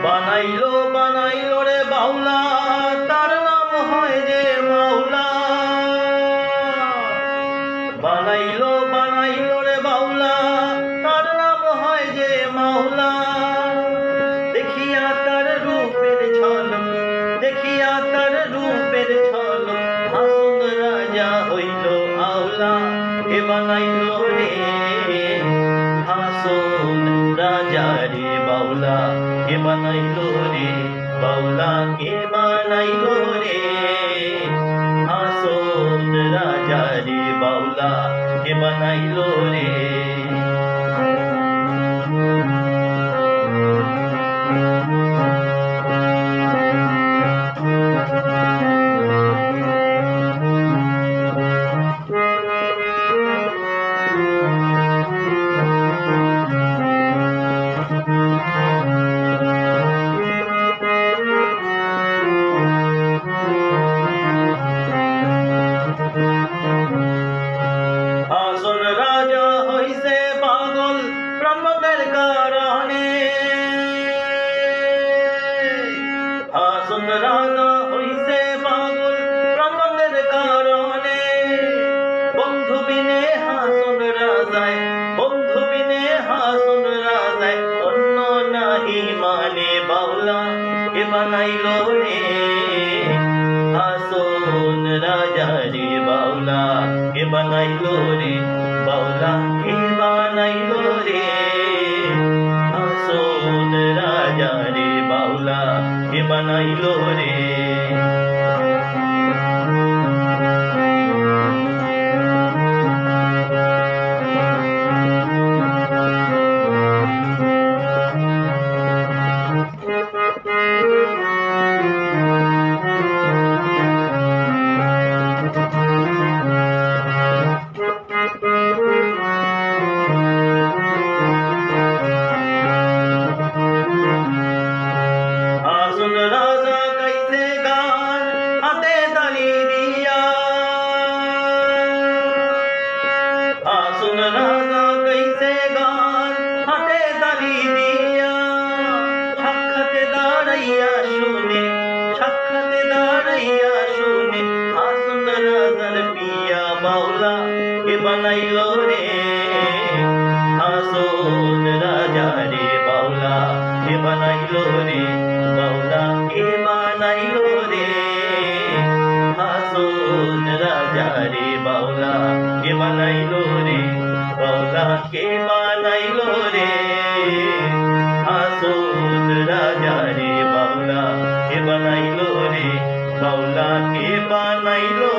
বানাইলো বানাইলো রে বাউলা, তার নাম হয় যে মাওলা। বানাইলো বানাইলো রে বাউলা, তার নাম হয় যে মাওলা। দেখিয়া তার রূপের ঝলক, দেখিয়া তার রূপের ঝলক, হাসুন রাজা হইল আওলা। কে বানাইলো রে হাসুন রাজা রে বাউলা, কে বানাইলো রে বাউলা, কে বানাইলো রে হাসুন রাজা রে বাউলা, কে বানাইলো রে। হাসুন রাজা হইছে পাগল ব্রহ্মদের কারণে, হাসুন রাজা হইছে পাগল ব্রহ্মদের কারণে। বন্ধু বিনে হাসুন রাজায়, বন্ধু বিনে হাসুন রাজায়, অন্য নাহি মানে বাউলা। কে বানাইলো রে হাসুন রাজা রে বাউলা, কে বানাইলো রে বাউলা, কে বানাইলো রে হাসুন রাজা রে বাউলা, কে বানাইলো রে। হাসুন রাজা গাইছে গান হাতে তালি দিয়া, হাসুন রাজা গাইছে গান হাতে তালি দিয়া। সাক্ষাতে দাঁড়াইয়া শুনে, সাক্ষাতে দাঁড়াইয়া শুনে, হাসুন রাজার পিয়া বাউলা। কে বানাইলো রে হাসুন রাজা রে বাউলা, কে বানাইলো রে বাউলা, কে বানাইলো রে হাসুন রাজা রে বাউলা, কে বানাইলো রে বাউলা, কে বানাইলো রে হাসুন রাজা রে বাউলা, কে বানাইলো রে বাউলা, কে বানাইলো